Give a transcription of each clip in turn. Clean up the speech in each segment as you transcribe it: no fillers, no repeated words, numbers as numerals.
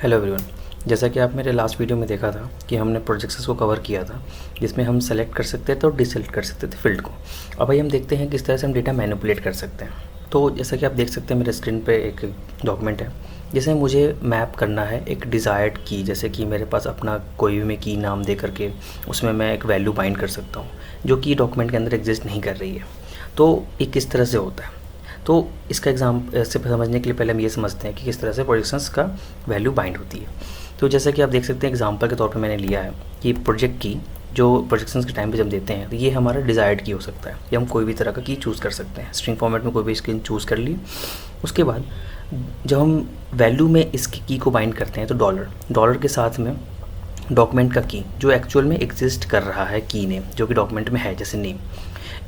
Hello everyone. जैसा कि आप मेरे लास्ट वीडियो में देखा था कि हमने प्रोजेक्शंस को कवर किया था, जिसमें हम सेलेक्ट कर सकते थे और डिसेलेक्ट कर सकते थे फील्ड को। अब भाई हम देखते हैं किस तरह से हम डेटा मैनिपुलेट कर सकते हैं। तो जैसा कि आप देख सकते हैं मेरे स्क्रीन पे एक डॉक्यूमेंट है, जिसे मुझे मैप करना है एक डिज़ायर्ड की। जैसे कि मेरे पास अपना कोई भी मैं की नाम दे करके उसमें मैं एक वैल्यू बाइंड कर सकता हूँ, जो कि डॉक्यूमेंट के अंदर एग्जिस्ट नहीं कर रही है। तो ये किस तरह से होता है, तो इसका से समझने के लिए पहले हम ये समझते हैं कि किस तरह से प्रोजेक्शंस का वैल्यू बाइंड होती है। तो जैसा कि आप देख सकते हैं एग्जांपल के तौर पे मैंने लिया है कि प्रोजेक्ट की जो प्रोजेक्शंस के टाइम पे जब देते हैं तो ये हमारा डिज़ायर्ड की हो सकता है, या हम कोई भी तरह का की चूज़ कर सकते हैं। स्ट्रिंग फॉर्मेट में कोई भी स्क्रीन चूज़ कर ली। उसके बाद जब हम वैल्यू में इसकी की को बाइंड करते हैं तो डॉलर के साथ में डॉक्यूमेंट का की जो एक्चुअल में एग्जिस्ट कर रहा है की नेम जो कि डॉक्यूमेंट में है, जैसे नेम।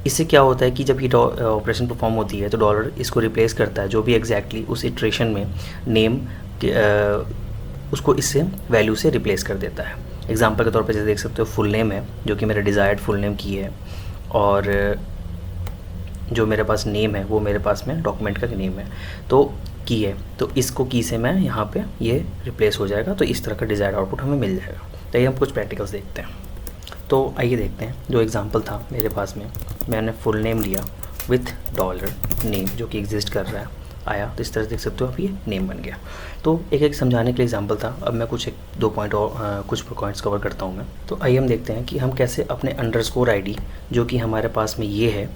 इससे क्या होता है कि जब ये ऑपरेशन परफॉर्म होती है तो डॉलर इसको रिप्लेस करता है जो भी एग्जैक्टली उस इटरेशन में नेम उसको इससे वैल्यू से रिप्लेस कर देता है। एग्जांपल के तौर पे जैसे देख सकते हो फुल नेम है जो कि मेरा डिज़ायर्ड फुल नेम की है, और जो मेरे पास नेम है वो मेरे पास में डॉक्यूमेंट का नेम है तो की है, तो इसको की से मैं यहाँ पे ये रिप्लेस हो जाएगा। तो इस तरह का डिज़ायर्ड आउटपुट हमें मिल जाएगा। तो ये हम कुछ प्रैक्टिकल्स देखते हैं। तो आइए देखते हैं। जो एग्जांपल था मेरे पास में, मैंने फुल नेम लिया विथ डॉलर नेम जो कि एग्जिस्ट कर रहा है, आया। तो इस तरह से देख सकते हो अब ये नेम बन गया। तो एक एक समझाने के लिए एग्जांपल था। अब मैं कुछ एक दो पॉइंट और कुछ पॉइंट्स कवर करता हूँ मैं। तो आइए हम देखते हैं कि हम कैसे अपने अंडरस्कोर आईडी जो कि हमारे पास में ये है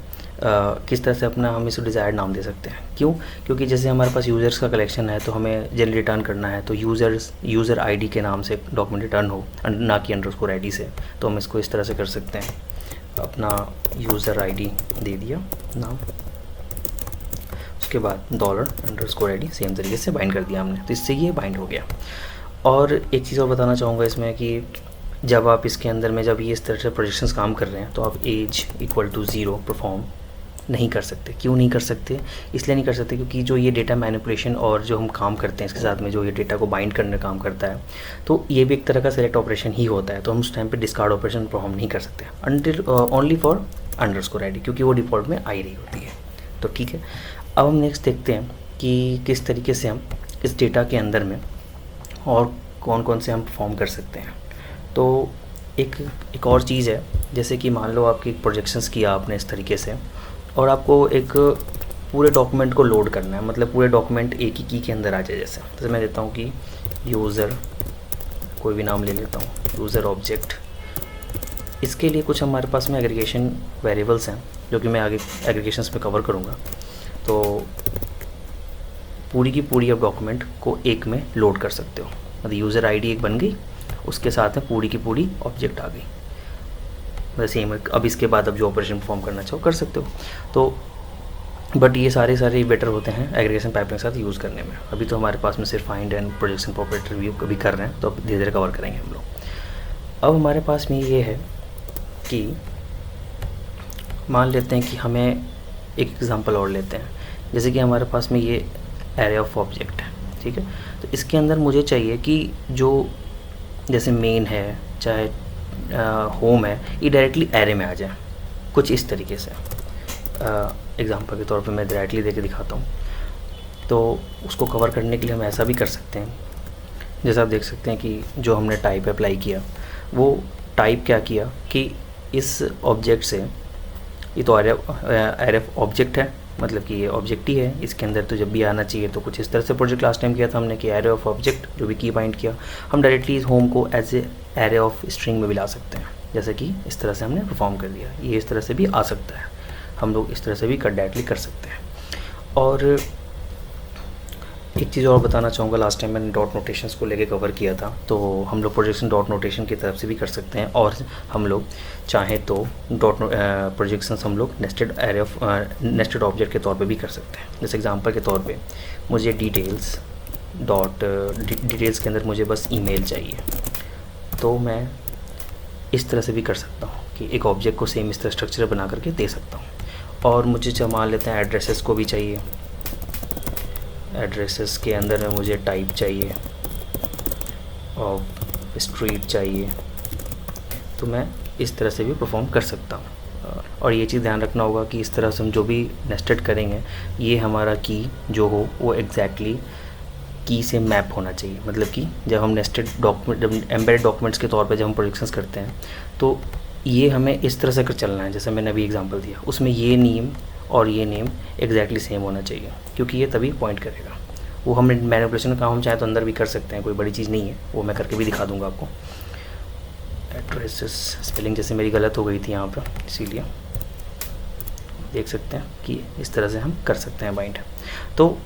किस तरह से अपना हम इसको डिज़ायर्ड नाम दे सकते हैं। क्योंकि जैसे हमारे पास यूज़र्स का कलेक्शन है तो हमें जनरली रिटर्न करना है तो यूज़र आईडी के नाम से डॉक्यूमेंट रिटर्न हो, ना कि अंडरस्कोर आईडी से। तो हम इसको इस तरह से कर सकते हैं, अपना यूज़र आईडी दे दिया नाम, उसके बाद डॉलर अंडरस्कोर आईडी सेम तरीके से बाइंड कर दिया हमने। तो इससे ये बाइंड हो गया। और एक चीज़ और बताना चाहूँगा इसमें कि जब आप इसके अंदर में जब ये इस तरह से प्रोजेक्शंस काम कर रहे हैं तो आप एज इक्वल टू 0 परफॉर्म नहीं कर सकते। क्यों नहीं कर सकते? इसलिए नहीं कर सकते क्योंकि जो ये डेटा मैनिपुलेशन और जो हम काम करते हैं इसके साथ में, जो ये डेटा को बाइंड करने का काम करता है, तो ये भी एक तरह का सेलेक्ट ऑपरेशन ही होता है। तो हम उस टाइम पे डिस्कार्ड ऑपरेशन परफॉर्म नहीं कर सकते until only for underscore ID, क्योंकि वो डिफ़ॉल्ट में आई रही होती है। तो ठीक है, अब हम नेक्स्ट देखते हैं कि किस तरीके से हम इस डेटा के अंदर में और कौन कौन से हम परफॉर्म कर सकते हैं। तो एक और चीज़ है, जैसे कि मान लो आपकी प्रोजेक्शंस किया आपने इस तरीके से, और आपको एक पूरे डॉक्यूमेंट को लोड करना है, मतलब पूरे डॉक्यूमेंट एक ही की के अंदर आ जाए। जैसे मैं देता हूँ कि यूज़र, कोई भी नाम ले लेता हूँ, यूज़र ऑब्जेक्ट। इसके लिए कुछ हमारे पास में एग्रीगेशन वेरिएबल्स हैं जो कि मैं आगे एग्रीगेशंस में कवर करूँगा। तो पूरी की पूरी आप डॉक्यूमेंट को एक में लोड कर सकते हो, मतलब यूज़र आईडी एक बन गई, उसके साथ में पूरी की पूरी ऑब्जेक्ट आ गई। वैसे ही अब इसके बाद अब जो ऑपरेशन परफॉर्म करना चाहो कर सकते हो। तो बट ये सारे बेटर होते हैं एग्रीगेशन पाइपलाइन के साथ यूज़ करने में। अभी तो हमारे पास में सिर्फ find and projection operator view कभी कर रहे हैं, तो अब धीरे धीरे कवर करेंगे हम लोग। अब हमारे पास में ये है कि मान लेते हैं कि हमें एक एग्जांपल और लेते हैं, जैसे कि हमारे पास में ये एरे ऑफ ऑब्जेक्ट है, ठीक है। तो इसके अंदर मुझे चाहिए कि जो जैसे मेन है चाहे होम है, ये डायरेक्टली एरे में आ जाए कुछ इस तरीके से। एग्जांपल के तौर पे मैं डायरेक्टली देके दिखाता हूँ। तो उसको कवर करने के लिए हम ऐसा भी कर सकते हैं, जैसा आप देख सकते हैं कि जो हमने टाइप अप्लाई किया, वो टाइप क्या किया कि इस ऑब्जेक्ट से, ये तो एरे ऑब्जेक्ट है, मतलब कि ये ऑब्जेक्ट ही है, इसके अंदर तो जब भी आना चाहिए तो कुछ इस तरह से प्रोजेक्ट लास्ट टाइम किया था हमने कि एरे ऑफ ऑब्जेक्ट जो भी की बाइंड किया, हम डायरेक्टली इस होम को as a array of string में भी ला सकते हैं। जैसे कि इस तरह से हमने परफॉर्म कर दिया। ये इस तरह से भी आ सकता है, हम लोग इस तरह से भी डायरेक्टली कर सकते हैं। और एक चीज़ और बताना चाहूँगा, लास्ट टाइम मैंने डॉट नोटेशंस को लेके कवर किया था, तो हम लोग प्रोजेक्शन डॉट नोटेशन की तरफ से भी कर सकते हैं, और हम लोग चाहें तो प्रोजेक्शंस हम लोग नेस्टेड ऑब्जेक्ट के तौर पे भी कर सकते हैं। जैसे एग्जांपल के तौर पे मुझे डिटेल्स के अंदर मुझे बस ईमेल चाहिए, तो मैं इस तरह से भी कर सकता हूँ कि एक ऑब्जेक्ट को सेम इस तरह स्ट्रक्चर बना करके दे सकता हूँ। और मुझे मान लेते हैं एड्रेसेस को भी चाहिए, एड्रेसेस के अंदर में मुझे टाइप चाहिए और स्ट्रीट चाहिए, तो मैं इस तरह से भी परफॉर्म कर सकता हूँ। और ये चीज़ ध्यान रखना होगा कि इस तरह से हम जो भी नेस्टेड करेंगे, ये हमारा की जो हो वो एग्जैक्टली की से मैप होना चाहिए। मतलब कि जब हम नेस्टेड डॉक्यूमेंट, जब एम्बेडेड डॉक्यूमेंट्स के तौर पे जब हम प्रोजेक्शंस करते हैं तो ये हमें इस तरह से कर चलना है, जैसे मैंने अभी एग्जांपल दिया, उसमें ये नेम और ये नेम एग्जैक्टली सेम होना चाहिए, क्योंकि ये तभी पॉइंट करेगा। वो हम मैनिपुलेशन का काम हम चाहे तो अंदर भी कर सकते हैं, कोई बड़ी चीज़ नहीं है, वो मैं करके भी दिखा दूँगा आपको। एड्रेसेस स्पेलिंग जैसे मेरी गलत हो गई थी यहाँ पर, इसीलिए देख सकते हैं कि इस तरह से हम कर सकते हैं बाइंड। तो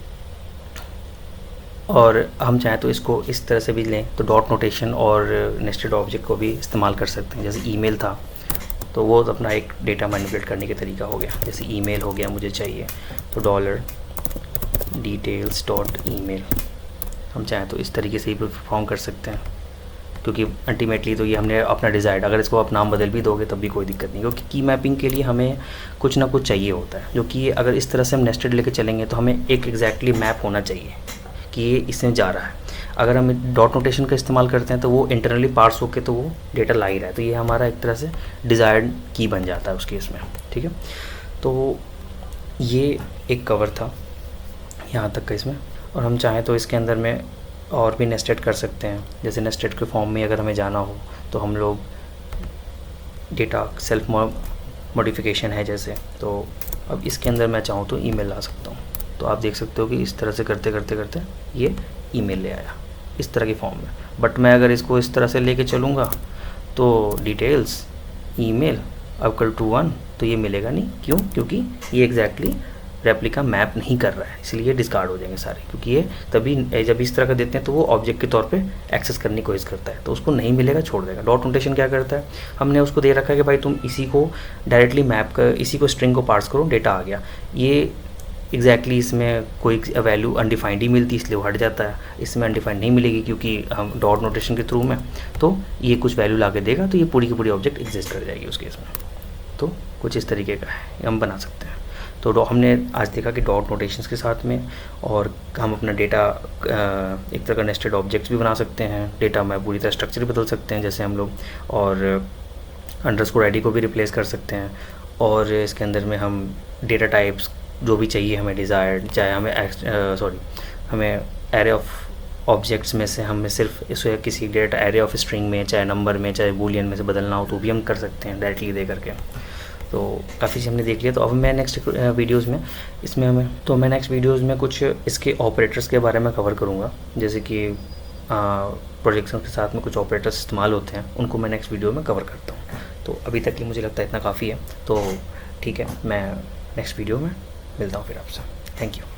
और हम चाहें तो इसको इस तरह से भी लें, तो डॉट नोटेशन और नेस्टेड ऑब्जेक्ट को भी इस्तेमाल कर सकते हैं। जैसे ईमेल था तो वो अपना एक डेटा मैनिपुलेट करने के तरीका हो गया। जैसे ईमेल हो गया मुझे चाहिए, तो $details.email हम चाहें तो इस तरीके से ही परफॉर्म कर सकते हैं, क्योंकि अल्टीमेटली तो ये हमने अपना डिज़ायर्ड, अगर इसको आप नाम बदल भी दोगे तब भी कोई दिक्कत नहीं, क्योंकि की मैपिंग के लिए हमें कुछ ना कुछ चाहिए होता है, जो कि अगर इस तरह से हम नेस्टेड लेके चलेंगे तो हमें एक एग्जैक्टली मैप होना चाहिए कि ये इसमें जा रहा है। अगर हम डॉट नोटेशन का इस्तेमाल करते हैं तो वो इंटरनली पार्स होके तो वो डेटा ला ही रहा है, तो ये हमारा एक तरह से डिज़ायर्ड की बन जाता है उस केस में। ठीक है, तो ये एक कवर था यहाँ तक का इसमें, और हम चाहें तो इसके अंदर में और भी नेस्टेड कर सकते हैं। जैसे नेस्टेड के फॉर्म में अगर हमें जाना हो तो हम लोग डेटा सेल्फ मॉडिफिकेशन है जैसे, तो अब इसके अंदर मैं चाहूँ तो ईमेल ला सकता हूँ। तो आप देख सकते हो कि इस तरह से करते करते करते ये ईमेल ले आया इस तरह की फॉर्म में। बट मैं अगर इसको इस तरह से लेके चलूँगा तो डिटेल्स ईमेल इक्वल टू 1 तो ये मिलेगा नहीं। क्यों? क्योंकि ये एग्जैक्टली रेप्लिका मैप नहीं कर रहा है, इसलिए डिस्कार्ड हो जाएंगे सारे। क्योंकि ये तभी जब इस तरह का देते हैं तो वो ऑब्जेक्ट के तौर पे एक्सेस करने की कोशिश करता है, तो उसको नहीं मिलेगा, छोड़ देगा। डॉट नोटेशन क्या करता है, हमने उसको दे रखा है कि भाई तुम इसी को डायरेक्टली मैप कर, इसी को स्ट्रिंग को पार्स करो, डेटा आ गया। ये एग्जैक्टली इसमें कोई वैल्यू अनडिफाइंड ही मिलती है, इसलिए वो हट जाता है। इसमें अनडिफाइंड नहीं मिलेगी क्योंकि हम डॉट नोटेशन के थ्रू में, तो ये कुछ वैल्यू ला के देगा, तो ये पूरी की पूरी ऑब्जेक्ट एग्जिस्ट कर जाएगी उस केस में। तो कुछ इस तरीके का है, हम बना सकते हैं। तो हमने आज देखा कि डॉट नोटेशंस के साथ में और हम अपना डेटा एक तरह का नेस्टेड ऑब्जेक्ट्स भी बना सकते हैं, डेटा में पूरी तरह स्ट्रक्चर बदल सकते हैं जैसे हम लोग, और अंडरस्कोर आईडी को भी रिप्लेस कर सकते हैं। और इसके अंदर में हम डेटा टाइप्स जो भी चाहिए हमें डिज़ायर्ड, चाहे हमें हमें एरे ऑफ ऑब्जेक्ट्स में से हमें सिर्फ इसे किसी डेटा एरे ऑफ स्ट्रिंग में, चाहे नंबर में, चाहे बूलियन में से बदलना हो तो भी हम कर सकते हैं डायरेक्टली दे करके। तो काफ़ी चीज़ हमने देख लिया। तो अब मैं नेक्स्ट वीडियोज़ में कुछ इसके ऑपरेटर्स के बारे में कवर करूँगा, जैसे कि प्रोजेक्शन के साथ में कुछ ऑपरेटर्स इस्तेमाल होते हैं, उनको मैं नेक्स्ट वीडियो में कवर करता हूँ। तो अभी तक की मुझे लगता है इतना काफ़ी है। तो ठीक है, मैं नेक्स्ट वीडियो में मिलता हूँ फिर आपसे। Thank you.